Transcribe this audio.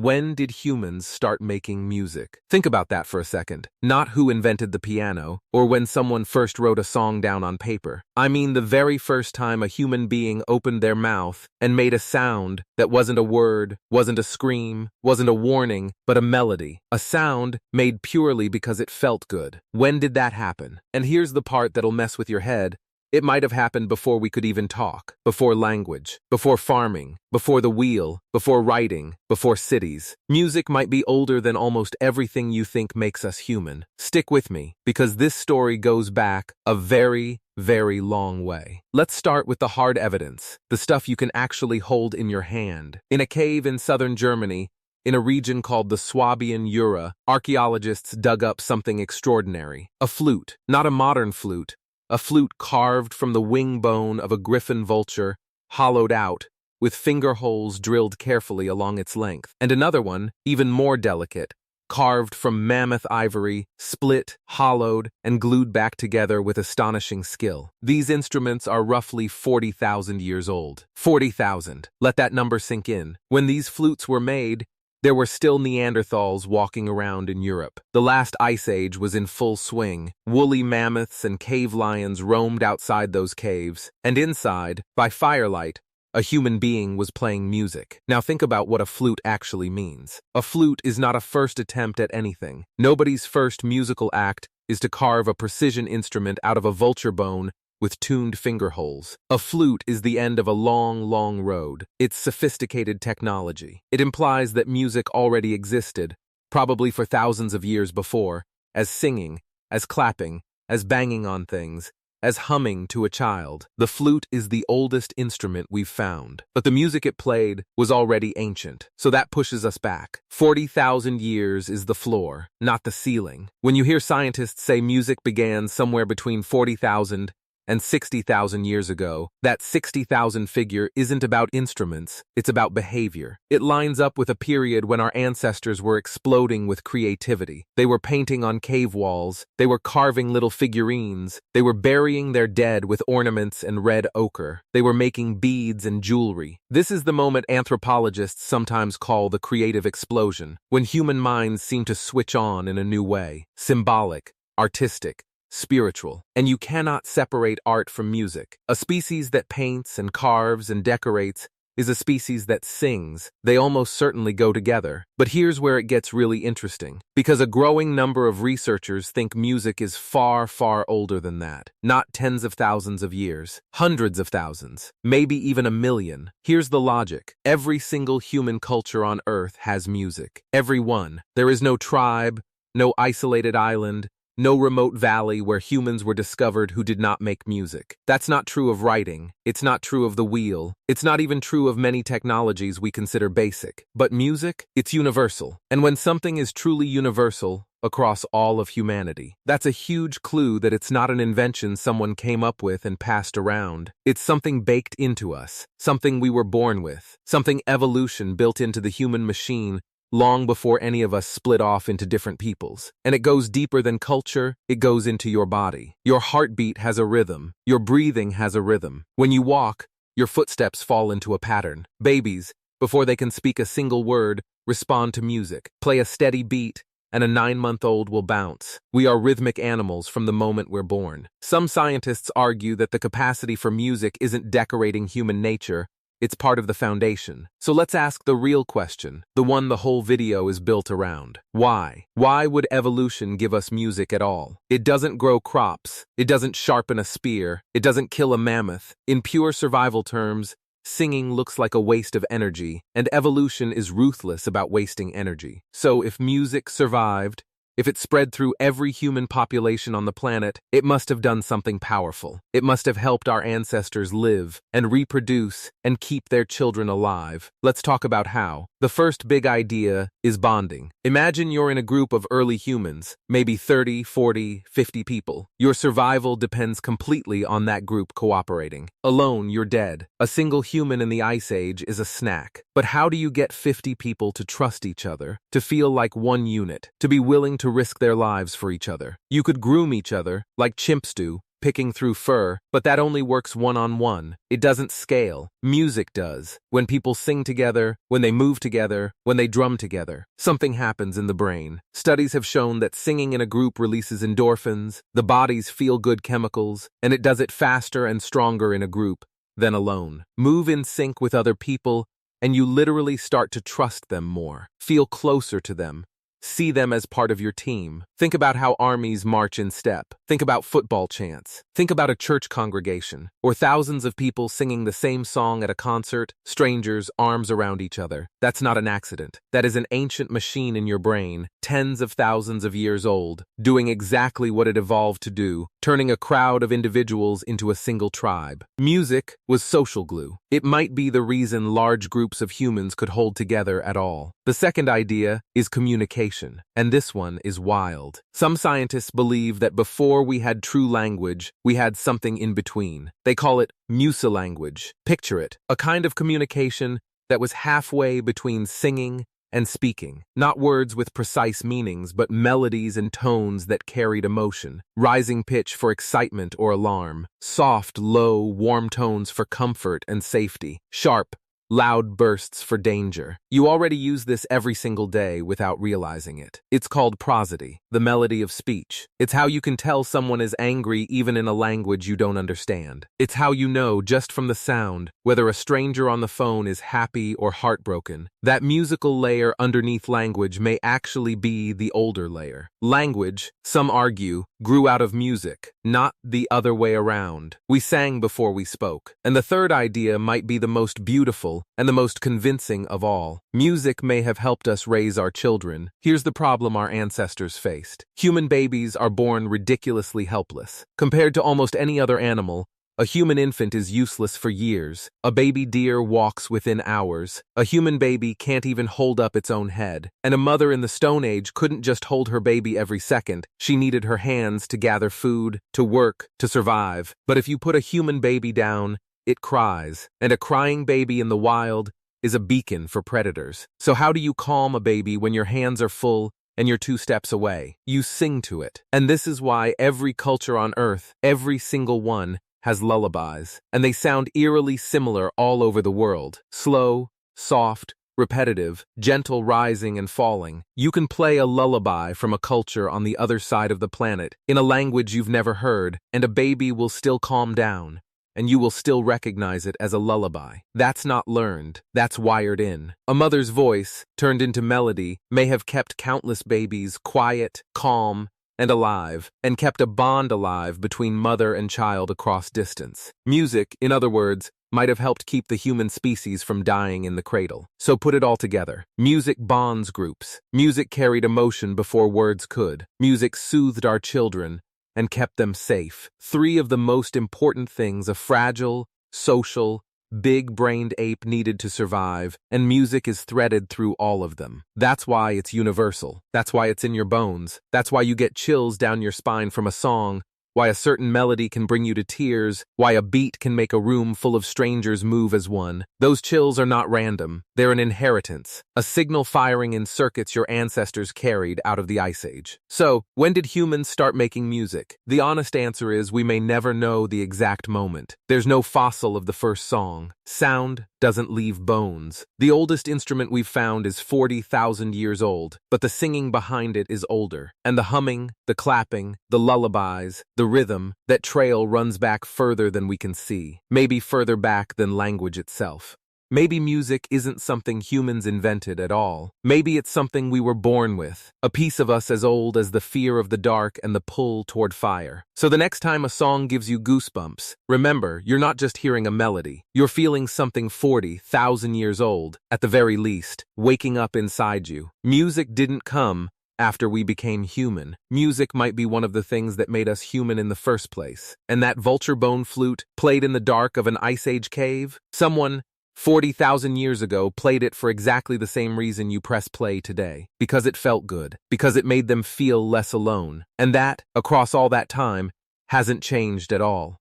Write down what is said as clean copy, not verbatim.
When did humans start making music? Think about that for a second. Not who invented the piano, or when someone first wrote a song down on paper. I mean the very first time a human being opened their mouth and made a sound that wasn't a word, wasn't a scream, wasn't a warning, but a melody. A sound made purely because it felt good. When did that happen? And here's the part that'll mess with your head. It might have happened before we could even talk, before language, before farming, before the wheel, before writing, before cities. Music might be older than almost everything you think makes us human. Stick with me, because this story goes back a very, very long way. Let's start with the hard evidence, the stuff you can actually hold in your hand. In a cave in southern Germany, in a region called the Swabian Jura, archaeologists dug up something extraordinary. A flute, not a modern flute. A flute carved from the wing bone of a griffin vulture, hollowed out, with finger holes drilled carefully along its length. And another one, even more delicate, carved from mammoth ivory, split, hollowed, and glued back together with astonishing skill. These instruments are roughly 40,000 years old. 40,000. Let that number sink in. When these flutes were made, there were still Neanderthals walking around in Europe. The last ice age was in full swing. Woolly mammoths and cave lions roamed outside those caves, and inside, by firelight, a human being was playing music. Now think about what a flute actually means. A flute is not a first attempt at anything. Nobody's first musical act is to carve a precision instrument out of a vulture bone with tuned finger holes. A flute is the end of a long, long road. It's sophisticated technology. It implies that music already existed, probably for thousands of years before, as singing, as clapping, as banging on things, as humming to a child. The flute is the oldest instrument we've found, but the music it played was already ancient, so that pushes us back. 40,000 years is the floor, not the ceiling. When you hear scientists say music began somewhere between 40,000 and 60,000 years ago, that 60,000 figure isn't about instruments, it's about behavior. It lines up with a period when our ancestors were exploding with creativity. They were painting on cave walls, they were carving little figurines, they were burying their dead with ornaments and red ochre, they were making beads and jewelry. This is the moment anthropologists sometimes call the creative explosion, when human minds seem to switch on in a new way, symbolic, artistic, spiritual. And you cannot separate art from music. A species that paints and carves and decorates is a species that sings. They almost certainly go together. But here's where it gets really interesting, because a growing number of researchers think music is far, far older than that. Not tens of thousands of years, hundreds of thousands, maybe even a million. Here's the logic. Every single human culture on Earth has music. Every one. There is no tribe, no isolated island, no remote valley where humans were discovered who did not make music. That's not true of writing. It's not true of the wheel. It's not even true of many technologies we consider basic. But music, it's universal. And when something is truly universal, across all of humanity, that's a huge clue that it's not an invention someone came up with and passed around. It's something baked into us, something we were born with, something evolution built into the human machine long before any of us split off into different peoples. And it goes deeper than culture, it goes into your body. Your heartbeat has a rhythm. Your breathing has a rhythm. When you walk, your footsteps fall into a pattern. Babies, before they can speak a single word, respond to music. Play a steady beat, and a 9-month-old will bounce. We are rhythmic animals from the moment we're born. Some scientists argue that the capacity for music isn't decorating human nature, it's part of the foundation. So let's ask the real question, the one the whole video is built around. Why? Why would evolution give us music at all? It doesn't grow crops. It doesn't sharpen a spear. It doesn't kill a mammoth. In pure survival terms, singing looks like a waste of energy, and evolution is ruthless about wasting energy. So if music survived, if it spread through every human population on the planet, it must have done something powerful. It must have helped our ancestors live and reproduce and keep their children alive. Let's talk about how. The first big idea is bonding. Imagine you're in a group of early humans, maybe 30, 40, 50 people. Your survival depends completely on that group cooperating. Alone, you're dead. A single human in the Ice Age is a snack. But how do you get 50 people to trust each other, to feel like one unit, to be willing to risk their lives for each other? You could groom each other, like chimps do, picking through fur, but that only works one-on-one. It doesn't scale. Music does. When people sing together, when they move together, when they drum together, something happens in the brain. Studies have shown that singing in a group releases endorphins, the body's feel-good chemicals, and it does it faster and stronger in a group than alone. Move in sync with other people, and you literally start to trust them more, feel closer to them, see them as part of your team. Think about how armies march in step. Think about football chants. Think about a church congregation, or thousands of people singing the same song at a concert, strangers, arms around each other. That's not an accident. That is an ancient machine in your brain, tens of thousands of years old, doing exactly what it evolved to do, turning a crowd of individuals into a single tribe. Music was social glue. It might be the reason large groups of humans could hold together at all. The second idea is communication, and this one is wild. Some scientists believe that before we had true language, we had something in between. They call it musa-language. Picture it, a kind of communication that was halfway between singing and speaking. Not words with precise meanings, but melodies and tones that carried emotion. Rising pitch for excitement or alarm. Soft, low, warm tones for comfort and safety. Sharp, loud bursts for danger. You already use this every single day without realizing it. It's called prosody, the melody of speech. It's how you can tell someone is angry even in a language you don't understand. It's how you know, just from the sound, whether a stranger on the phone is happy or heartbroken. That musical layer underneath language may actually be the older layer. Language, some argue, grew out of music, not the other way around. We sang before we spoke. And the third idea might be the most beautiful and the most convincing of all. Music may have helped us raise our children. Here's the problem our ancestors faced. Human babies are born ridiculously helpless. Compared to almost any other animal, a human infant is useless for years. A baby deer walks within hours. A human baby can't even hold up its own head. And a mother in the Stone Age couldn't just hold her baby every second. She needed her hands to gather food, to work, to survive. But if you put a human baby down, it cries. And a crying baby in the wild is a beacon for predators. So how do you calm a baby when your hands are full and you're 2 steps away? You sing to it. And this is why every culture on Earth, every single one, has lullabies, and they sound eerily similar all over the world. Slow, soft, repetitive, gentle rising and falling. You can play a lullaby from a culture on the other side of the planet, in a language you've never heard, and a baby will still calm down, and you will still recognize it as a lullaby. That's not learned, that's wired in. A mother's voice, turned into melody, may have kept countless babies quiet, calm, and alive, and kept a bond alive between mother and child across distance. Music, in other words, might have helped keep the human species from dying in the cradle. So put it all together. Music bonds groups. Music carried emotion before words could. Music soothed our children and kept them safe. 3 of the most important things a fragile, social, big-brained ape needed to survive, and music is threaded through all of them. That's why it's universal. That's why it's in your bones. That's why you get chills down your spine from a song, why a certain melody can bring you to tears, why a beat can make a room full of strangers move as one. Those chills are not random. They're an inheritance, a signal firing in circuits your ancestors carried out of the Ice Age. So, when did humans start making music? The honest answer is we may never know the exact moment. There's no fossil of the first song. Sound doesn't leave bones. The oldest instrument we've found is 40,000 years old, but the singing behind it is older. And the humming, the clapping, the lullabies, the rhythm, that trail runs back further than we can see, maybe further back than language itself. Maybe music isn't something humans invented at all. Maybe it's something we were born with, a piece of us as old as the fear of the dark and the pull toward fire. So the next time a song gives you goosebumps, remember, you're not just hearing a melody. You're feeling something 40,000 years old, at the very least, waking up inside you. Music didn't come after we became human. Music might be one of the things that made us human in the first place. And that vulture bone flute, played in the dark of an Ice Age cave, someone 40,000 years ago played it for exactly the same reason you press play today. Because it felt good. Because it made them feel less alone. And that, across all that time, hasn't changed at all.